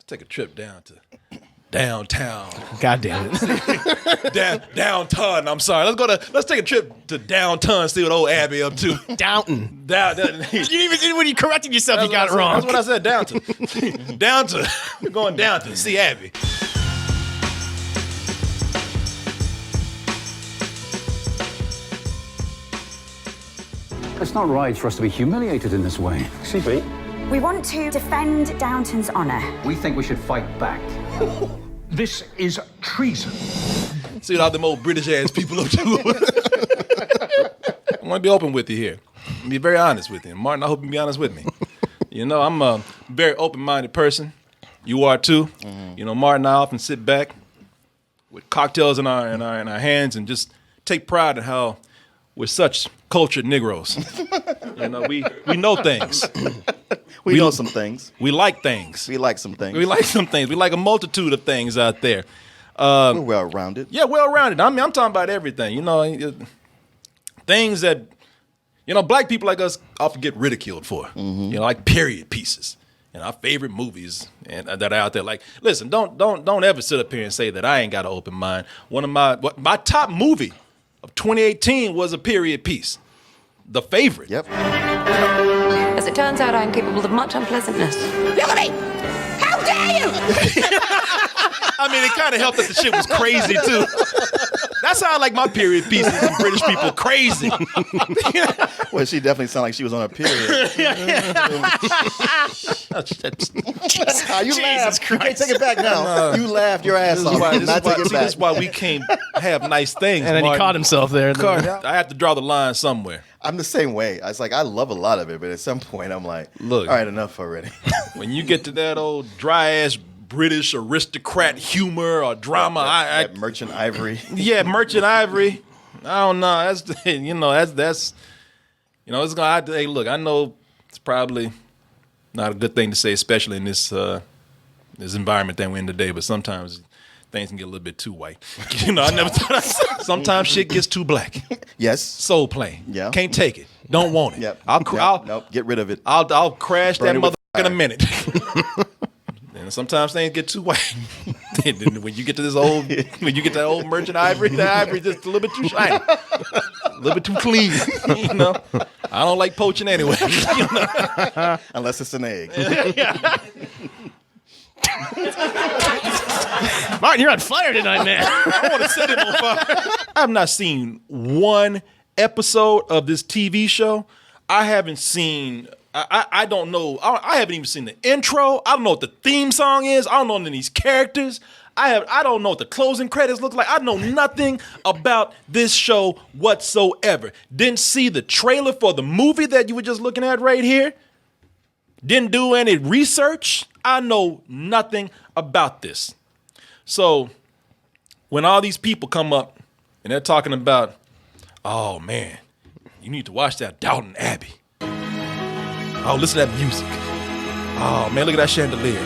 take a trip down to downtown. God damn it. Downtown. I'm sorry. Let's take a trip to downtown. See what old Abby up to. Downton. You Even when you corrected yourself, you got it wrong. That's what I said. Downton. Downton. We're going downton. See Abby. It's not right for us to be humiliated in this way. Excuse me? We want to defend Downton's honour. We think we should fight back. This is treason. See what all them old British ass people up to. I want to be open with you here. Be very honest with you. Martin, I hope you can be honest with me. You know, I'm a very open-minded person. You are too. Mm-hmm. You know, Martin and I often sit back with cocktails in our hands and just take pride in how we're such cultured Negroes. You know, we know things. We know some things. We like things. We like some things. We like some things. We like a multitude of things out there. We're well-rounded. Yeah, well-rounded. I mean, I'm talking about everything. You know, things that, you know, black people like us often get ridiculed for. Mm-hmm. You know, like period pieces. And our favorite movies and that are out there. Like, listen, don't ever sit up here and say that I ain't got an open mind. One of my top movie of 2018 was a period piece. The Favorite. Yep. As it turns out, I'm capable of much unpleasantness. Look at me! How dare you! I mean, it kind of helped that the shit was crazy, too. That's how I like my period pieces and British people crazy. Well, she definitely sounded like she was on a period. You laughed. You can't take it back now. You laughed your ass off. This is why we can't have nice things, And then Martin. he caught himself there. I have to draw the line somewhere. I'm the same way. I was like, I love a lot of it, but at some point I'm like, look, all right, enough already. When you get to that old dry-ass British aristocrat humor or drama, that Merchant Ivory. Yeah, Merchant Ivory. I don't know. That's it's gonna. Hey, look, I know it's probably not a good thing to say, especially in this this environment that we're in today. But sometimes things can get a little bit too white. You know, I never thought. Sometimes shit gets too black. Yes. Soul plane. Yeah. Can't take it. Don't want it. Yep. Nope. Get rid of it. I'll crash Burn that it with motherfucker in a minute. And sometimes things get too white. And then when you get to that old Merchant Ivory, the ivory just a little bit too shiny, a little bit too clean. You know, I don't like poaching anyway. You know? Unless it's an egg. Martin, you're on fire tonight, man. I want to set him on fire. I've not seen one episode of this TV show. I haven't seen. I don't know. I haven't even seen the intro. I don't know what the theme song is. I don't know any of these characters. I don't know what the closing credits look like. I know nothing about this show whatsoever. Didn't see the trailer for the movie that you were just looking at right here. Didn't do any research. I know nothing about this. So when all these people come up and they're talking about, oh man, you need to watch that Downton Abbey. Oh, listen to that music. Oh, man, look at that chandelier.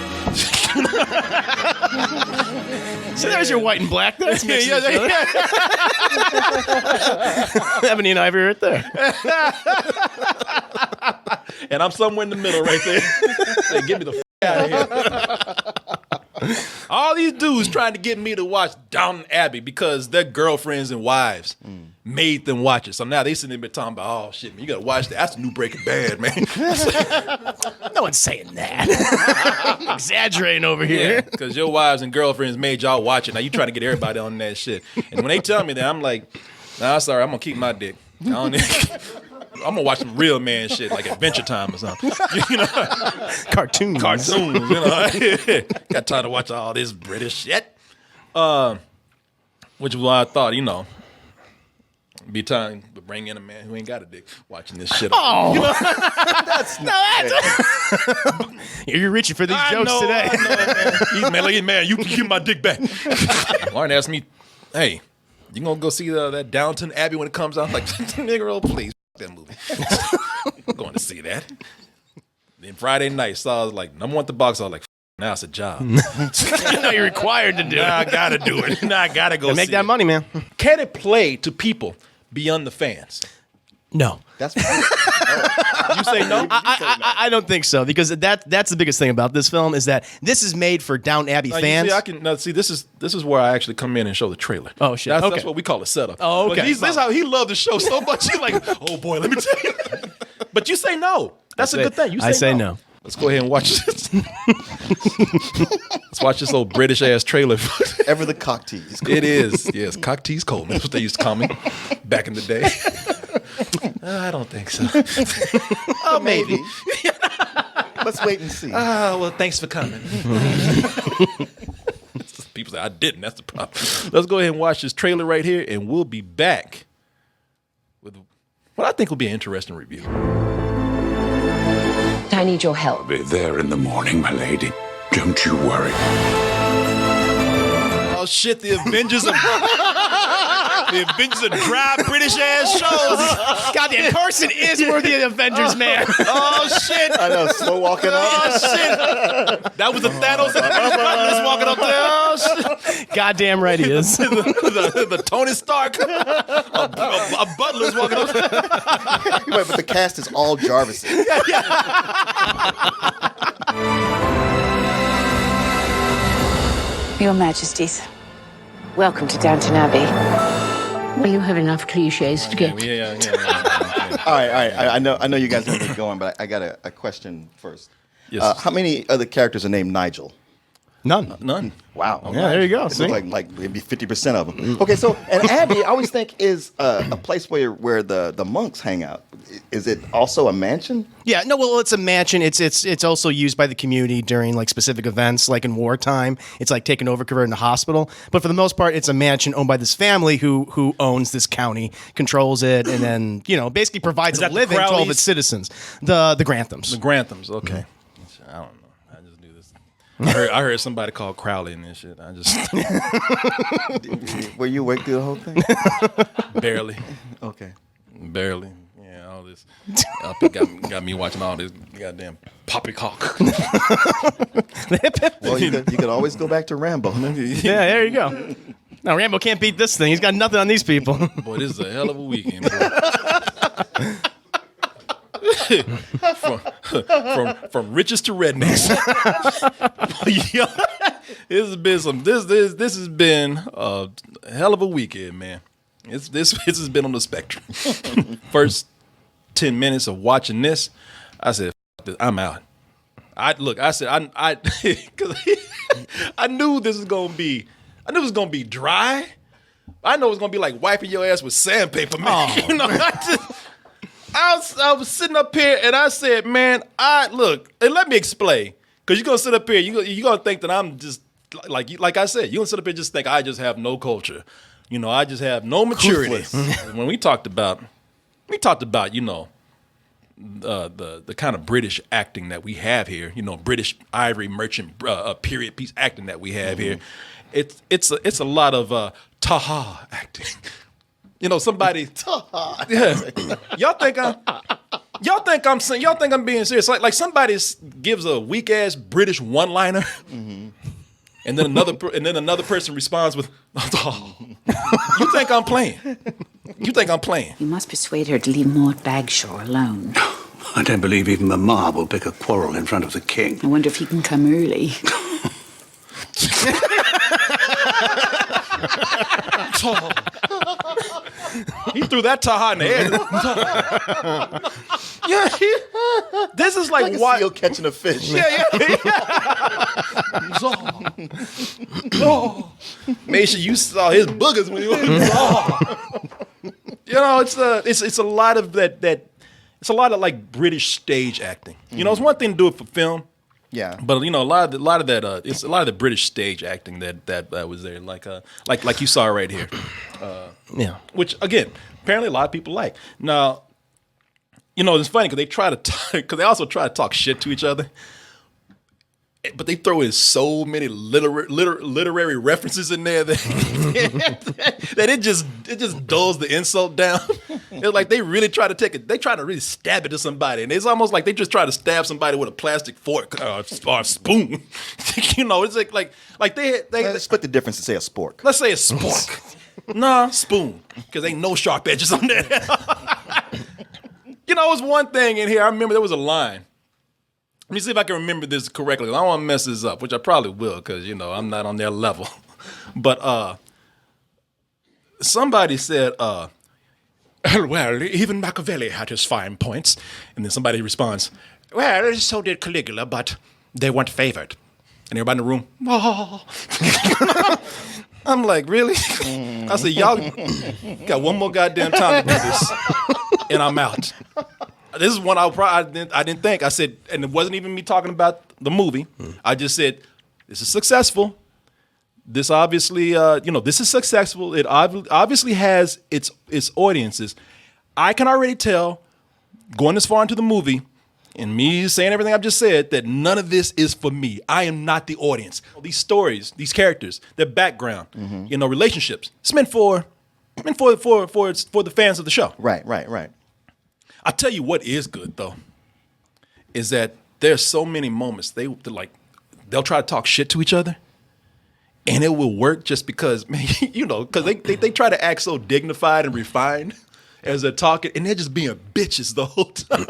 So there's your white and black. That's mixing each other. Ebony and Ivory right there. And I'm somewhere in the middle right there. Say, get me the out of here. All these dudes trying to get me to watch Downton Abbey because their girlfriends and wives made them watch it. So now they sitting there talking about, oh shit, man, you gotta watch that. That's the new Breaking Bad, man. No one's saying that. Exaggerating over here. Because your wives and girlfriends made y'all watch it. Now you trying to get everybody on that shit. And when they tell me that, I'm like, nah, sorry, I'm gonna keep my dick. I'm gonna watch some real man shit like Adventure Time or something. You know? Cartoons, you know. Got time to watch all this British shit. Which is why I thought, you know, be time to bring in a man who ain't got a dick watching this shit. Oh, you know? that's you're reaching for these jokes today. Man, you give my dick back. Lauren asked me, hey, you gonna go see that Downton Abbey when it comes out? I'm like, nigga, please, that movie. I'm going to see that. Then Friday night, so I was like, number one at the box. I was like, now it's a job. Now you're required to do it. Now I gotta do it. Now I gotta go make see that it. money, man. Can it play to people beyond the fans? No. That's You say no? I don't think so, because that's the biggest thing about this film is that this is made for Downton Abbey fans. This is where I actually come in and show the trailer. Oh shit! That's what we call a setup. Oh, okay. But this is how he loved the show so much. He's like, oh boy, let me tell you. But you say no. That's a good thing. I say no. Let's go ahead and watch this. Let's watch this old British ass trailer. Ever the cock tease. It is. Yes, cock tease Coleman. That's what they used to call me back in the day. I don't think so. Oh, maybe. Let's wait and see. Well, thanks for coming. People say I didn't. That's the problem. Let's go ahead and watch this trailer right here, and we'll be back with what I think will be an interesting review. I need your help. I'll be there in the morning, my lady. Don't you worry. Oh shit! The Avengers of dry British ass shows. Goddamn, Carson is worthy of the Avengers, man. Oh shit! I know, slow walking up. Oh shit! That was the Thanos that's walking up there. Oh shit! Goddamn right he is. the Tony Stark. A butler's walking up there. Wait, but the cast is all Jarvis. Your Majesties. Welcome to Downton Abbey. Well, you have enough cliches to get. Yeah. All right. I know you guys are gonna get going, but I got a question first. Yes. How many other characters are named Nigel? None. Wow. Yeah, there you go. It See? looks like maybe 50% of them. Okay, so and Abbey, I always think is a place where the monks hang out. Is it also a mansion? Yeah, no, well, it's a mansion. It's also used by the community during like specific events, like in wartime. It's like taken over, converted into hospital. But for the most part, it's a mansion owned by this family who owns this county, controls it, and then basically provides a living to all of its citizens. The Granthams. The Granthams. Okay. I don't know. I just do this. I heard somebody called Crowley and this shit. I just Were you awake through the whole thing? barely. Okay. Barely. Yeah, all this up it got me watching all this goddamn poppycock. Well, you could always go back to Rambo. Yeah, there you go. Now Rambo can't beat this thing. He's got nothing on these people. Boy, this is a hell of a weekend, boy. from riches to rednecks. This has been a hell of a weekend, man. This has been on the spectrum. First 10 minutes of watching this, I said, "F this, I'm out." I knew this was gonna be. I knew it was gonna be dry. I know it was gonna be like wiping your ass with sandpaper, man. I was sitting up here and I said, man, and let me explain. Because you're going to sit up here, you're going to think that I'm just, like I said, you're going to sit up here and just think I just have no culture. I just have no maturity. When we talked about, the kind of British acting that we have here, British ivory merchant period piece acting that we have here. It's a lot of ta-ha acting. Somebody. Yeah. Y'all think I'm being serious? Like somebody gives a weak ass British one-liner, and then another person responds with, oh, "You think I'm playing? You think I'm playing?" You must persuade her to leave Maud Bagshaw alone. I don't believe even Mama will pick a quarrel in front of the king. I wonder if he can come early. He threw that taha in the air. This is like a seal catching a fish. Yeah. Make sure you saw his boogers when you it's a lot of that. It's a lot of like British stage acting. It's one thing to do it for film. Yeah, but a lot of that it's a lot of the British stage acting that was there, like you saw right here, which again apparently a lot of people like. Now, it's funny because they also try to talk shit to each other, but they throw in so many literary references in there that it just dulls the insult down. It's like they really try to take it. They try to really stab it to somebody, and it's almost like they just try to stab somebody with a plastic fork or a spoon. It's like they split the difference and say a spork. Let's say a spork. Nah, spoon, because ain't no sharp edges on there. You know, it was one thing in here. I remember there was a line. Let me see if I can remember this correctly. I don't want to mess this up, which I probably will because, you know, I'm not on their level. But somebody said, well, even Machiavelli had his fine points. And then somebody responds, well, so did Caligula, but they weren't favored. And everybody in the room, oh. I'm like, really? I said, y'all got one more goddamn time to do this, and I'm out. This is one I didn't think. I said, and it wasn't even me talking about the movie. I just said, this is successful. This obviously, this is successful. It obviously has its audiences. I can already tell, going this far into the movie, and me saying everything I've just said, that none of this is for me. I am not the audience. These stories, these characters, their background, relationships. It's meant for the fans of the show. Right. I'll tell you what is good though, is that there's so many moments they'll try to talk shit to each other, and it will work just because, man, because they try to act so dignified and refined as they're talking, and they're just being bitches the whole time.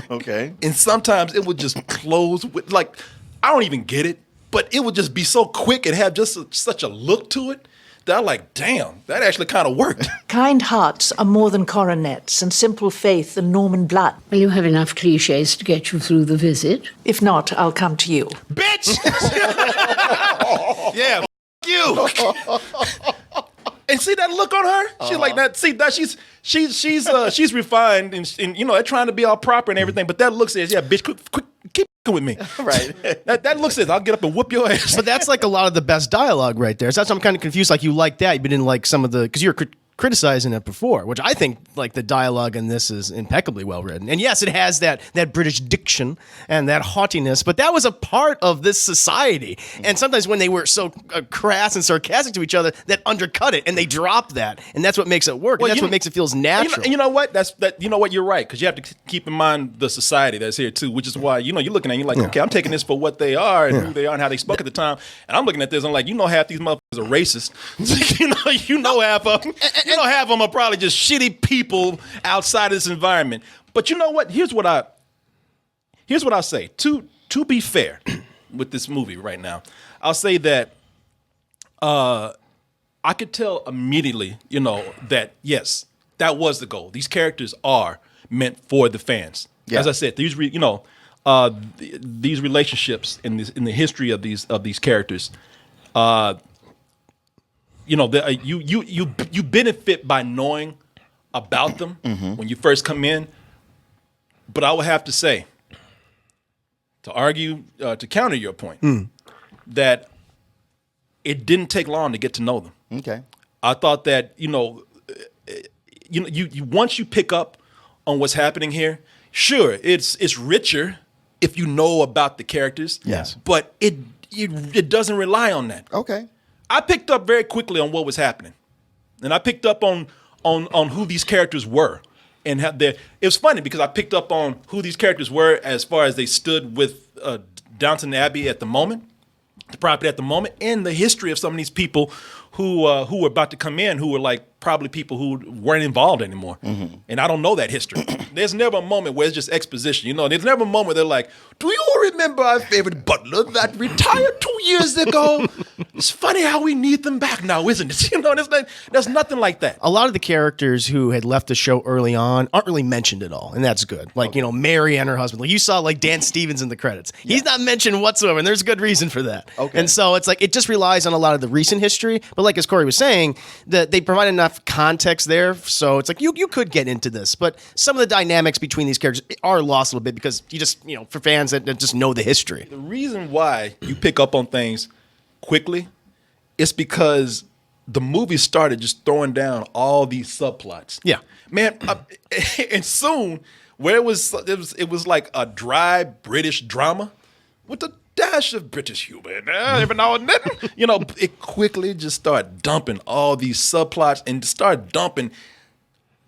Okay. And sometimes it would just close with, like, I don't even get it, but it would just be so quick and have just such a look to it that I'm like, damn, that actually kind of worked. Kind hearts are more than coronets, and simple faith than Norman blood. Will you have enough cliches to get you through the visit? If not, I'll come to you. Bitch! Yeah, you. And see that look on her? She's like that. See that she's refined and they're trying to be all proper and everything. But that look says, yeah, bitch, quick, keep with me. Right. that look says, I'll get up and whoop your ass. But that's like a lot of the best dialogue right there. So that's why I'm kind of confused. Like you like that, but didn't like some of the because you're criticizing it before, which I think like the dialogue in this is impeccably well written. And yes, it has that British diction and that haughtiness, but that was a part of this society. And sometimes when they were so crass and sarcastic to each other, that undercut it and they dropped that. And that's what makes it work. And that's what makes it feels natural. You know what? You know what? You're right. Because you have to keep in mind the society that's here too, which is why, you're looking at it, you're like, okay, I'm taking this for what they are and who they are and how they spoke at the time. And I'm looking at this, I'm like, half these motherfuckers are racist. Half of them. Half of them are probably just shitty people outside of this environment. But you know what? Here's what I say. To be fair with this movie right now, I'll say that I could tell immediately, that yes, that was the goal. These characters are meant for the fans. Yeah. As I said, these relationships in the history of these characters. You benefit by knowing about them when you first come in. But I would have to say, to counter your point, that it didn't take long to get to know them. Okay. I thought that, once you pick up on what's happening here, sure, it's richer if you know about the characters. Yes. But it doesn't rely on that. Okay. I picked up very quickly on what was happening, and I picked up on who these characters were, and it was funny because I picked up on who these characters were as far as they stood with Downton Abbey at the moment, the property at the moment, and the history of some of these people who were about to come in, who were like probably people who weren't involved anymore, and I don't know that history. There's never a moment where it's just exposition. There's never a moment where they're like, do you remember our favorite butler that retired 2 years ago? It's funny how we need them back now, isn't it? There's nothing like that. A lot of the characters who had left the show early on aren't really mentioned at all, and that's good. Like, Mary and her husband. Like you saw like Dan Stevens in the credits. Yeah. He's not mentioned whatsoever, and there's a good reason for that. Okay. And so it's like, it just relies on a lot of the recent history, but like as Corey was saying, that they provide enough context there, so it's like you could get into this, but some of the dynamics between these characters are lost a little bit because you just, for fans that just know the history. The reason why you pick up on things quickly is because the movie started just throwing down all these subplots. Yeah, man, and soon where it was like a dry British drama with a dash of British humor every now and then. It quickly just started dumping all these subplots and start dumping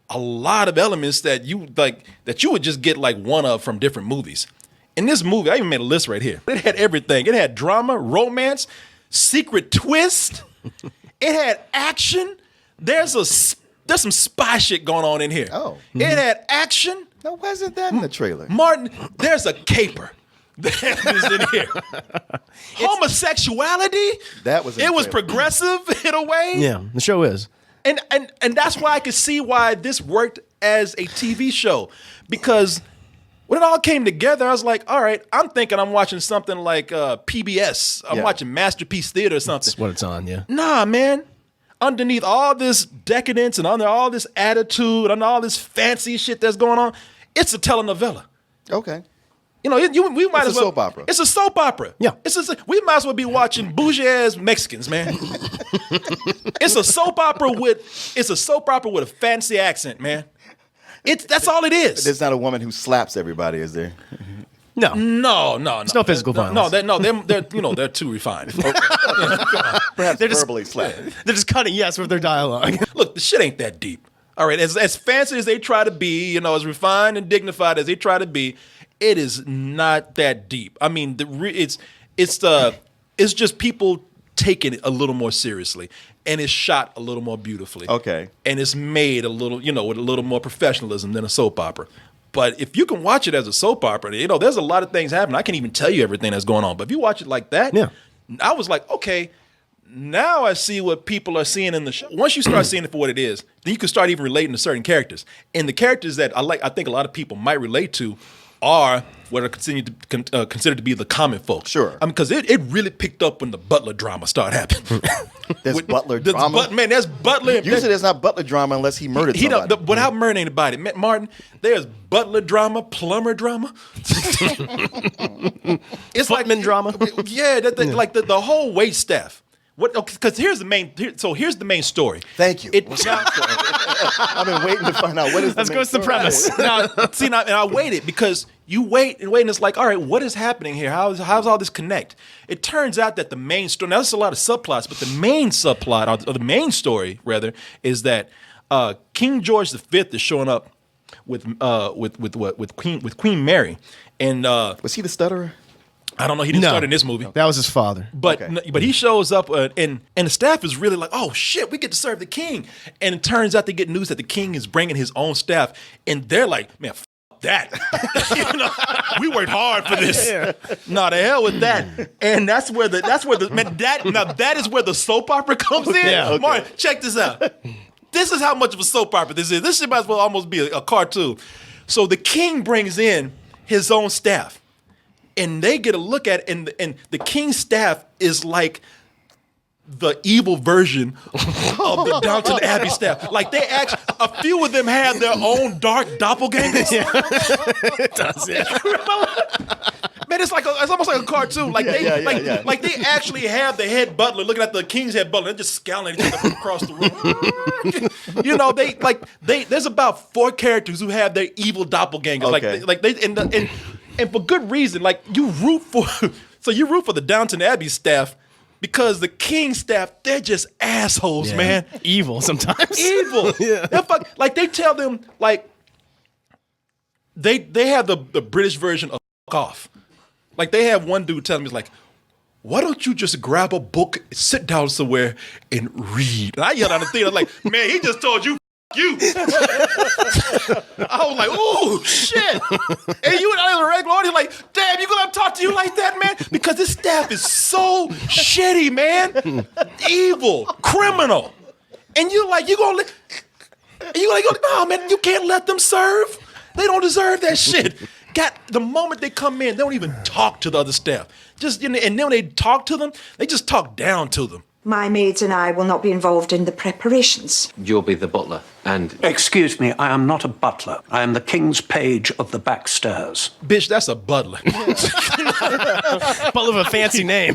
a lot of elements that you would just get like one of from different movies. In this movie, I even made a list right here. It had everything. It had drama, romance, secret twist. It had action. There's some spy shit going on in here. Oh. It had action. No, why isn't that in the trailer? Martin, there's a caper that is in here. Homosexuality. That was in it the was trailer. progressive in a way. Yeah, the show is. And that's why I could see why this worked as a TV show, because when it all came together, I was like, all right, I'm thinking I'm watching something like PBS. I'm watching Masterpiece Theater or something. That's what it's on, yeah. Nah, man. Underneath all this decadence and under all this attitude and all this fancy shit that's going on, it's a telenovela. Okay. You know, we might It's as a well. soap opera. It's a soap opera. Yeah. We might as well be watching bougie ass Mexicans, man. It's a soap opera with a fancy accent, man. That's all it is. There's not a woman who slaps everybody, is there? No. No. There's no physical violence. They're too refined. Perhaps They're just- verbally slapped. They're just cutting yes with their dialogue. Look, the shit ain't that deep. All right, as fancy as they try to be, as refined and dignified as they try to be, it is not that deep. I mean, it's just people taking it a little more seriously, and it's shot a little more beautifully. Okay. And it's made a little, with a little more professionalism than a soap opera. But if you can watch it as a soap opera, there's a lot of things happening. I can't even tell you everything that's going on. But if you watch it like that, I was like, okay, now I see what people are seeing in the show. Once you start seeing it for what it is, then you can start even relating to certain characters. And the characters that I think a lot of people might relate to are what are considered to be the common folk. Sure. I mean, because it really picked up when the Butler drama started happening. There's Butler drama? There's Butler. Usually there's not Butler drama unless he murdered somebody. Without murdering anybody. Martin, there's Butler drama, plumber drama. It's Footman drama. Yeah, like the whole wait staff. Because here's the main story. Thank you. It's I've been waiting to find out what is the Let's main go with the story. premise. and I waited because you wait, and it's like, all right, what is happening here? How's all this connect? It turns out that the main story, now there's a lot of subplots, but the main subplot, or the main story rather, is that King George V is showing up with Queen Mary, and Was he the stutterer? I don't know. He didn't start in this movie. That was his father. But he shows up, and the staff is really like, oh shit, we get to serve the king. And it turns out they get news that the king is bringing his own staff, and they're like, man, that. We worked hard for this. Yeah. No, the hell with that. And that is where the soap opera comes in. Yeah. Okay. Martin, check this out. This is how much of a soap opera this is. This shit might as well almost be a cartoon. So the king brings in his own staff. And they get a look at it, and the king's staff is like the evil version of the Downton Abbey staff. Like a few of them have their own dark doppelgangers. Yeah. It does, yeah. Man, it's almost like a cartoon. Like they actually have the head butler looking at the king's head butler. They're just scowling at each other from across the room. There's about 4 characters who have their evil doppelgangers. Okay. And for good reason. Like you root for the Downton Abbey staff because the King staff, they're just assholes, man. Evil sometimes. Evil. Yeah. They tell them they have the British version of fuck off. Like they have one dude telling me like, why don't you just grab a book, sit down somewhere, and read? And I yelled out the theater like, man, he just told you. You. I was like, oh shit. And you and I was a regular audience like, damn, you gonna talk to you like that, man? Because this staff is so shitty, man. Evil, criminal. And you gonna no, man, you can't let them serve. They don't deserve that shit. The moment they come in, they don't even talk to the other staff. And then when they talk to them, they just talk down to them. My maids and I will not be involved in the preparations. You'll be the butler, and... Excuse me, I am not a butler. I am the king's page of the back stairs. Bitch, that's a butler. Butler with a fancy name.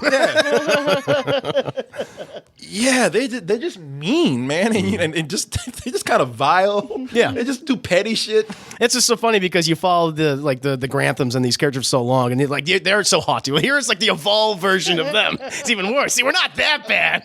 Yeah, they're just mean, man, and they just kind of vile. Yeah, they just do petty shit. It's just so funny because you follow the Granthams and these characters for so long, and they're so haughty. Well, here's like the evolved version of them. It's even worse. See, we're not that bad.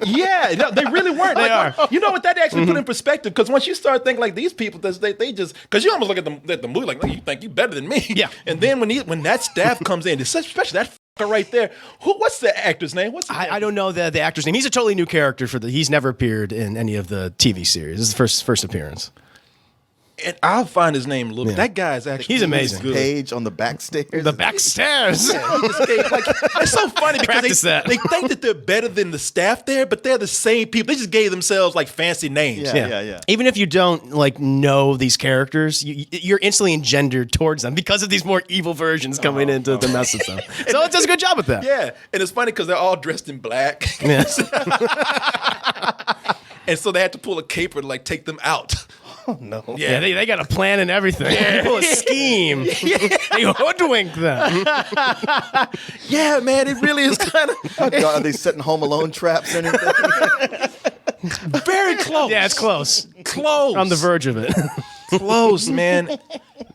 Yeah, they really weren't. They are. You know what that actually put in perspective? Because once you start thinking like these people, they just because you almost look at the movie like, you think you better than me. Yeah. And then when that staff comes in, especially that right there. What's the actor's name? I don't know the actor's name. He's a totally new character he's never appeared in any of the TV series. This is his first appearance. And I'll find his name a little bit. That guy is actually He's amazing. good. Page on the back stairs. The back stairs. It's so funny because they think that they're better than the staff there, but they're the same people. They just gave themselves like fancy names. Yeah. Even if you don't like know these characters, you're instantly engendered towards them because of these more evil versions coming in to mess with them. So it does a good job with that. Yeah, and it's funny because they're all dressed in black. Yeah. And so they had to pull a caper to like take them out. Oh, no. Yeah, they got a plan and everything. They pull a scheme. They hoodwink them. Yeah, man, it really is kind of. Are they setting Home Alone traps or anything? Very close. Yeah, it's close. Close. On the verge of it. Close, man.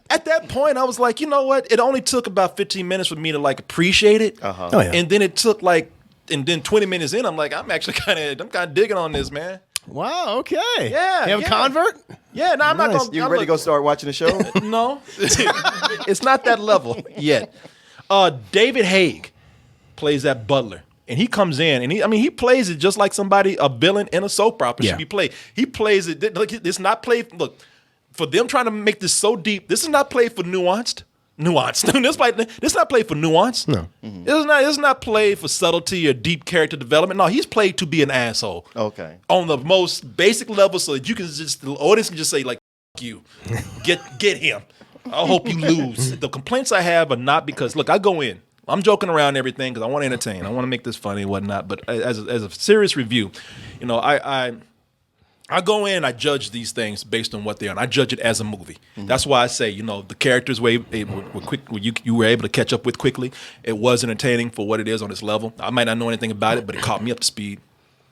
At that point, I was like, you know what? It only took about 15 minutes for me to like appreciate it. Uh-huh. Oh, yeah. And then it took like, and then 20 minutes in, I'm like, I'm kind of digging on this, man. Wow, okay. Yeah. You have a convert? Yeah, no, I'm not going to. You ready to go start watching the show? No. It's not that level yet. David Haig plays that butler. And he comes in, and he plays it just like a villain in a soap opera should be played. He plays it. Look, it's not played. Look, for them trying to make this so deep, this is not played for nuanced. This is not played for nuance. No. It's not played for subtlety or deep character development. No, he's played to be an asshole. Okay. On the most basic level, so that the audience can just say like, "F you, get him." I hope you lose. The complaints I have are not because look, I go in. I'm joking around and everything because I want to entertain. I want to make this funny and whatnot. But as a serious review, I go in, I judge these things based on what they are, and I judge it as a movie. Mm-hmm. That's why I say, the characters were quick. You were able to catch up with quickly. It was entertaining for what it is on its level. I might not know anything about it, but it caught me up to speed,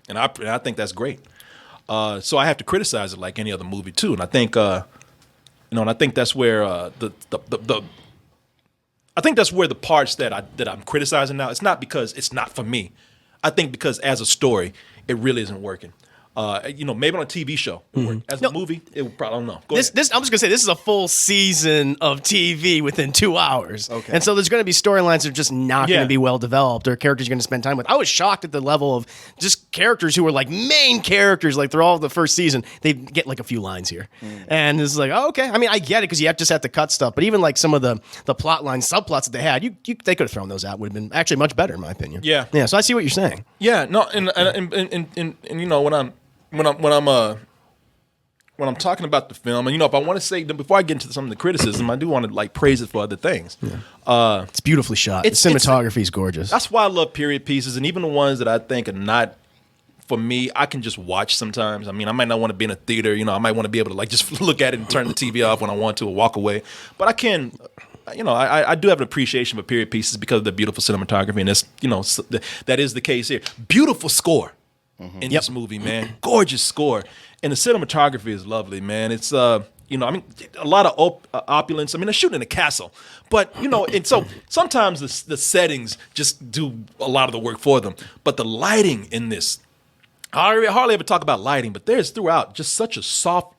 and I think that's great. So I have to criticize it like any other movie too, and I think, I think that's where I think that's where the parts that I'm criticizing now. It's not because it's not for me. I think because as a story, it really isn't working. Maybe on a TV show. As a movie, it would probably, I don't know. Go ahead. I'm just going to say, this is a full season of TV within 2 hours. Okay. And so there's going to be storylines that are just not going to be well developed or characters you're going to spend time with. I was shocked at the level of just characters who were like main characters, like through all of the first season. They get like a few lines here. And it's like, oh, okay. I mean, I get it because you just have to cut stuff. But even like some of the plot lines, subplots that they had, they could have thrown those out. Would have been actually much better in my opinion. Yeah. Yeah. So I see what you're saying. Yeah. No. And when I'm talking about the film, and if I want to say before I get into some of the criticism, I do want to like praise it for other things. Yeah. It's beautifully shot. The cinematography is gorgeous. That's why I love period pieces, and even the ones that I think are not for me, I can just watch sometimes. I mean, I might not want to be in a theater. I might want to be able to like just look at it and turn the TV off when I want to or walk away. But I can. I do have an appreciation for period pieces because of the beautiful cinematography, and it's that is the case here. Beautiful score. In this movie, man. Gorgeous score. And the cinematography is lovely, man. It's, a lot of opulence. I mean, they're shooting in a castle. But, and so sometimes the settings just do a lot of the work for them. But the lighting in this, I hardly ever talk about lighting, but there's throughout just such a soft,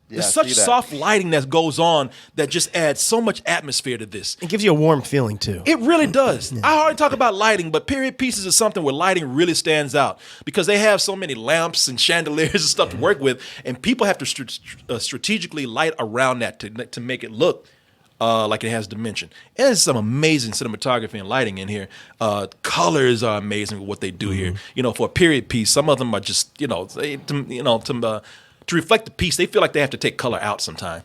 there's such soft lighting that goes on that just adds so much atmosphere to this. It gives you a warm feeling, too. It really does. Yeah. I hardly talk about lighting, but period pieces is something where lighting really stands out because they have so many lamps and chandeliers and stuff to work with, and people have to strategically light around that to make it look like it has dimension. There's some amazing cinematography and lighting in here. Colors are amazing with what they do here. For a period piece, some of them are just, to reflect the piece, they feel like they have to take color out sometime.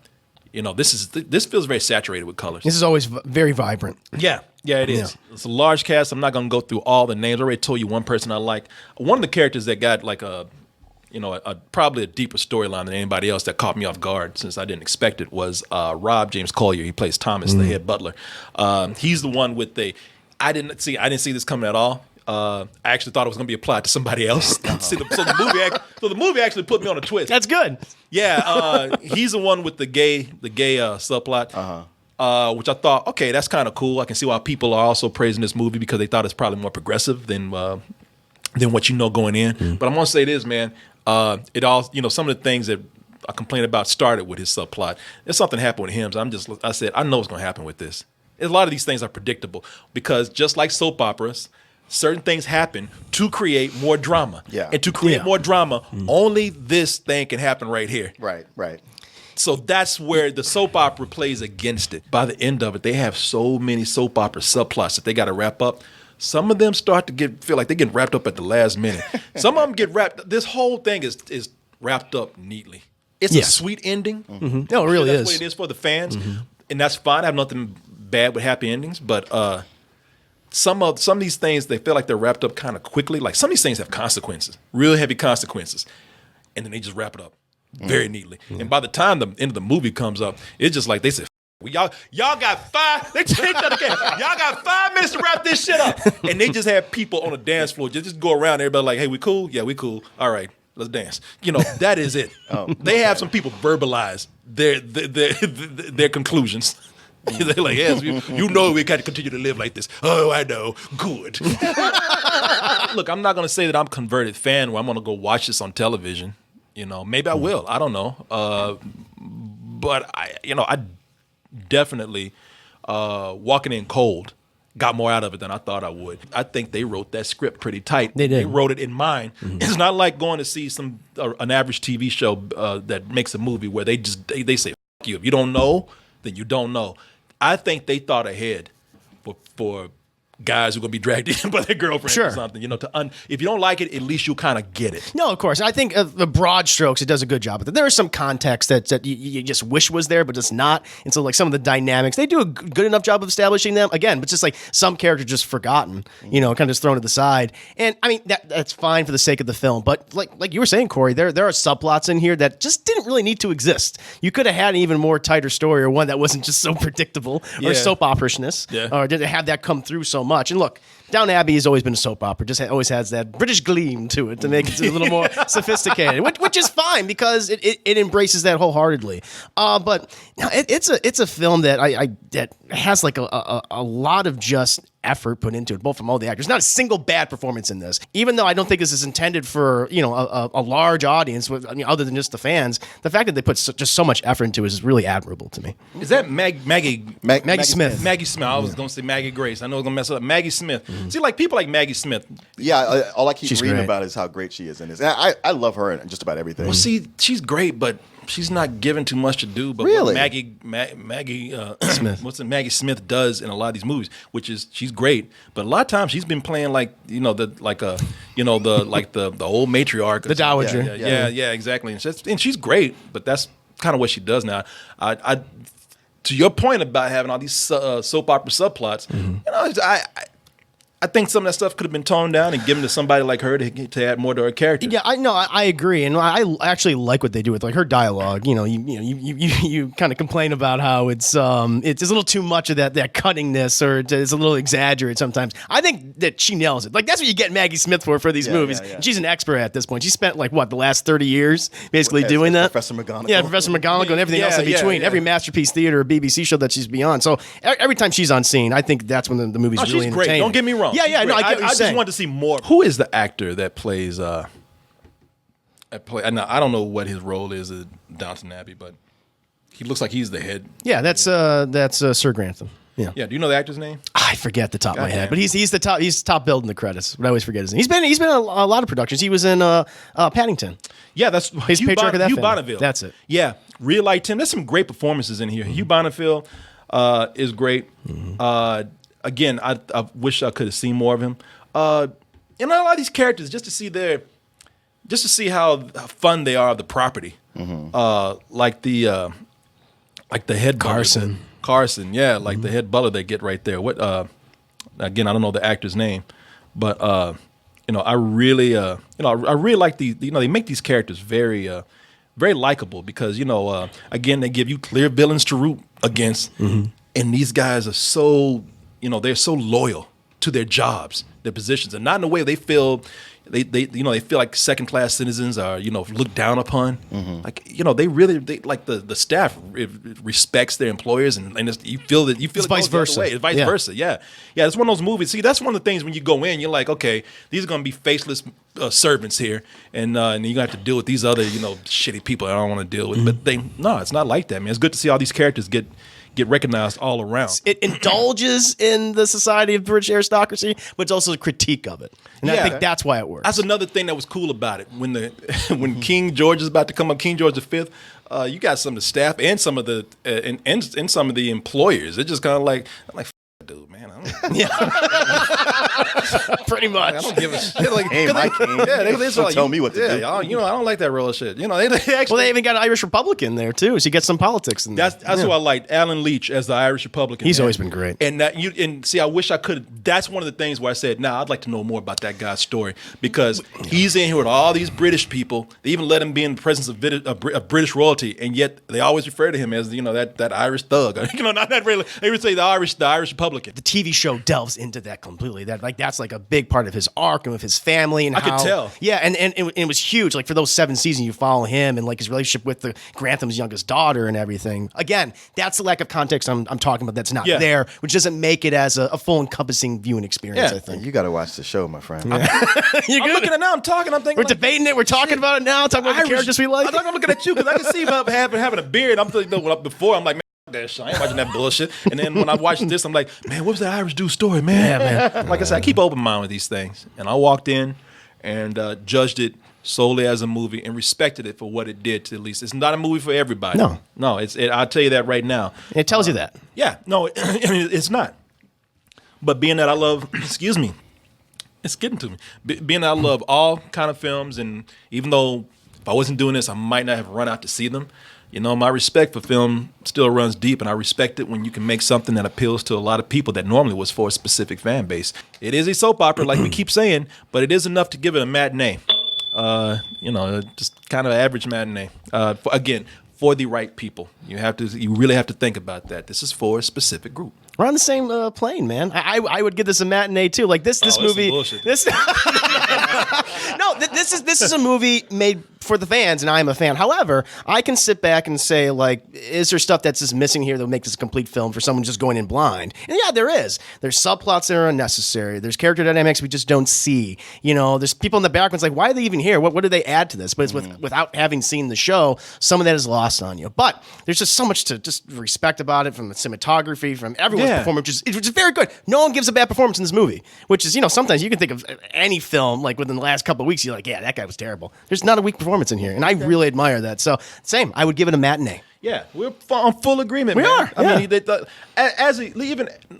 This feels very saturated with colors. This is always very vibrant. Yeah, it is. Yeah. It's a large cast. I'm not going to go through all the names. I already told you one person I like. One of the characters that got like probably a deeper storyline than anybody else that caught me off guard since I didn't expect it was Rob James Collier. He plays Thomas, the head butler. He's the one with I didn't see this coming at all. I actually thought it was going to be applied to somebody else. So the movie actually put me on a twist. That's good. Yeah, he's the one with the gay subplot, which I thought, okay, that's kind of cool. I can see why people are also praising this movie because they thought it's probably more progressive than what going in. But I'm going to say this, man. It all, some of the things that I complained about started with his subplot. There's something happened with him. So I said, I know what's going to happen with this. A lot of these things are predictable because just like soap operas, certain things happen to create more drama. Yeah. And to create more drama, only this thing can happen right here. Right. So that's where the soap opera plays against it. By the end of it, they have so many soap opera subplots that they got to wrap up. Some of them start to feel like they get wrapped up at the last minute. Some of them get wrapped. This whole thing is wrapped up neatly. It's a sweet ending. Mm-hmm. No, it really that's is. what it is for the fans, and that's fine. I have nothing bad with happy endings, but some of these things, they feel like they're wrapped up kind of quickly. Like some of these things have consequences, real heavy consequences, and then they just wrap it up very neatly. And by the time the end of the movie comes up, it's just like they said, y'all got 5. They changed that again. Y'all got 5 minutes to wrap this shit up, and they just have people on the dance floor just go around. Everybody like, hey, we cool? Yeah, we cool. All right, let's dance. That is it. They have some people verbalize their conclusions. They're like, yes, you know we got to continue to live like this. Oh, I know. Good. Look, I'm not going to say that I'm a converted fan where I'm going to go watch this on television. Maybe I will. I don't know. But I definitely walking in cold got more out of it than I thought I would. I think they wrote that script pretty tight. They did. They wrote it in mind. It's not like going to see an average TV show that makes a movie where they say, F you. If you don't know, then you don't know. I think they thought ahead for guys who are going to be dragged in by their girlfriend or something. If you don't like it, at least you kind of get it. No, of course. I think the broad strokes, it does a good job with it. There is some context that you just wish was there, but it's not. And so like some of the dynamics, they do a good enough job of establishing them. Again, but just like some characters just forgotten, kind of just thrown to the side. And I mean, that's fine for the sake of the film. But like you were saying, Corey, there are subplots in here that just didn't really need to exist. You could have had an even more tighter story, or one that wasn't just so predictable or soap opera-ishness, or did it have that come through so much. And look, Downton Abbey has always been a soap opera. Just always has that British gleam to it to make it a little more sophisticated, which is fine because it embraces that wholeheartedly. But no, it's a film that that has like a lot of just effort put into it, both from all the actors. Not a single bad performance in this, even though I don't think this is intended for a large audience. Other than just the fans, the fact that they put just so much effort into it is really admirable to me. Is that Maggie Smith? Maggie Smith. I was going to say Maggie Grace. I know I was going to mess it up. Maggie Smith. See, like people like Maggie Smith. Yeah, all I keep She's reading great. about is how great she is in this. And I love her in just about everything. Well, see, she's great, but she's not given too much to do. But Really? what Maggie Smith. Maggie Smith does in a lot of these movies, which is she's great, but a lot of times she's been playing the old matriarch, The dowager. Yeah, exactly. And she's great, but that's kind of what she does now. I to your point about having all these soap opera subplots, I think some of that stuff could have been toned down and given to somebody like her to add more to her character. Yeah, I agree, and I actually like what they do with like her dialogue. You kind of complain about how it's a little too much of that cuttingness, or it's a little exaggerated sometimes. I think that she nails it. Like that's what you get Maggie Smith for these movies. Yeah. She's an expert at this point. She spent the last 30 years basically doing that. Professor McGonagall. Yeah, Professor McGonagall and everything else in between. Yeah. Every Masterpiece Theater or BBC show that she's been on. So every time she's on scene, I think that's when the movie's really she's great. entertaining. Don't get me wrong. Yeah, She's no, great. I get what you're I saying. just wanted to see more. Who is the actor that plays? I don't know what his role is at Downton Abbey, but he looks like he's the head. Yeah, that's Sir Grantham. Yeah. Yeah. Do you know the actor's name? I forget the top of my head, Goddamn. but he's the top. He's top billed in the credits, but I always forget his name. He's been in a lot of productions. He was in Paddington. Yeah, that's He's Hugh, patriarch of that Hugh family. Bonneville. That's it. Yeah, real light Tim. There's some great performances in here. Hugh Bonneville is great. Again, I wish I could have seen more of him. A lot of these characters, just to see how fun they are of the property. Like the head Carson. Carson, yeah, like the head butler they get right there. What? Again, I don't know the actor's name, but I really like the. They make these characters very likable because again they give you clear villains to root against, and these guys are so they're so loyal to their jobs, their positions, and not in a way they feel they feel like second class citizens are looked down upon. They really like the staff respects their employers, and you feel it vice versa. It's vice versa. Yeah. It's one of those movies. See, that's one of the things when you go in, you're like, okay, these are going to be faceless servants here, and you're gonna have to deal with these other shitty people I don't want to deal with. But it's not like that, man. It's good to see all these characters get recognized all around. It indulges in the society of British aristocracy, but it's also a critique of it. And I think that's why it works. That's another thing that was cool about it. When King George is about to come up, King George V, you got some of the staff and some of the and some of the employers. It's just kind of like, I'm like, dude, man. Pretty much. I don't give a shit. Like, Hey, my king. Don't tell me what to do. I don't like that real shit. They actually. Well, they even got an Irish Republican there too, so you get some politics in there. That's who I liked, Alan Leach as the Irish Republican. He's man. always been great. And see, I wish I could. That's one of the things where I said, I'd like to know more about that guy's story because he's in here with all these British people. They even let him be in the presence of British royalty, and yet they always refer to him as that Irish thug. Not that really. They would say the Irish Republican. The TV show delves into that completely. That's like a big part of his arc and with his family and I could tell. Yeah, and it was huge. Like for those 7 seasons, you follow him and like his relationship with the Grantham's youngest daughter and everything. Again, that's the lack of context I'm talking about. That's not there, which doesn't make it as a full encompassing viewing experience. I think You got to watch the show, my friend. You're I'm looking at it now. I'm talking. I'm thinking. We're debating it. We're talking about it now. Talking about the characters we like. I'm looking at you because I can see him having a beard. I'm thinking before. I'm like, man, that shit. I ain't watching that bullshit. And then when I watched this, I'm like, man, what was that Irish dude's story, man? Yeah, man. Like I said, I keep open mind with these things. And I walked in and judged it solely as a movie and respected it for what it did. To at least, it's not a movie for everybody. No. I'll tell you that right now. It tells you that. Yeah, no, it's not. But being that I love, excuse me, it's getting to me. Being that I love all kind of films, and even though if I wasn't doing this, I might not have run out to see them. My respect for film still runs deep, and I respect it when you can make something that appeals to a lot of people that normally was for a specific fan base. It is a soap opera, like we keep saying, but it is enough to give it a matinee. Just kind of an average matinee. For the right people. You really have to think about that. This is for a specific group. We're on the same plane, man. I would give this a matinee too. Like this movie. This this is a movie made for the fans, and I am a fan. However, I can sit back and say, like, is there stuff that's just missing here that would make this a complete film for someone just going in blind? And yeah, there is. There's subplots that are unnecessary. There's character dynamics we just don't see. There's people in the background. It's like, why are they even here? What do they add to this? But it's without having seen the show, some of that is lost on you. But there's just so much to just respect about it, from the cinematography, from everyone's performance, which is very good. No one gives a bad performance in this movie, which is, sometimes you can think of any film, like within the last couple of weeks, you're like, yeah, that guy was terrible. There's not a weak performance in here, and I really admire that. So, same. I would give it a matinee. Yeah, we're on full agreement. We are. I mean,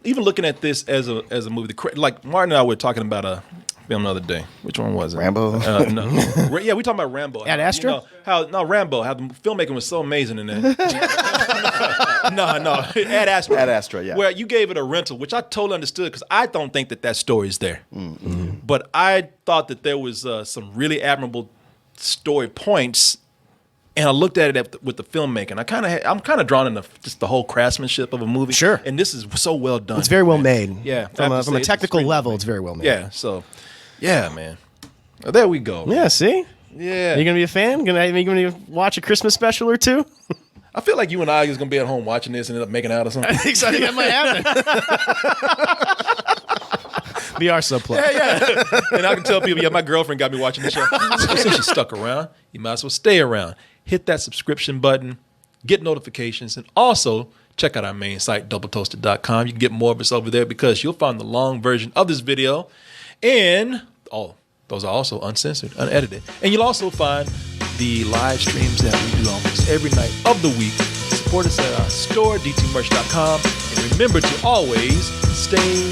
even looking at this as a movie, like Martin and I were talking about a film the other day. Which one was it? Rambo. No. Yeah, we talking about Rambo. Ad Astra. Rambo. How the filmmaking was so amazing in it. No, Ad Astra. Ad Astra, yeah. Where you gave it a rental, which I totally understood because I don't think that story is there. Mm-hmm. But I thought that there was some really admirable story points, and I looked at it with the filmmaking. I'm kind of drawn into just the whole craftsmanship of a movie. Sure, and this is so well done. It's very well made. Yeah, from a technical level, it's very well made. Yeah, so yeah, man. There we go. Yeah, see. Yeah, you gonna be a fan? Are you gonna watch a Christmas special or two? I feel like you and I is gonna be at home watching this and end up making out or something. I think so. I think that might happen. VR subplot. Yeah. And I can tell people, my girlfriend got me watching the show. So since she stuck around, you might as well stay around. Hit that subscription button, get notifications, and also check out our main site, doubletoasted.com. You can get more of us over there because you'll find the long version of this video. And those are also uncensored, unedited. And you'll also find the live streams that we do almost every night of the week. Support us at our store, dtmerch.com. And remember to always stay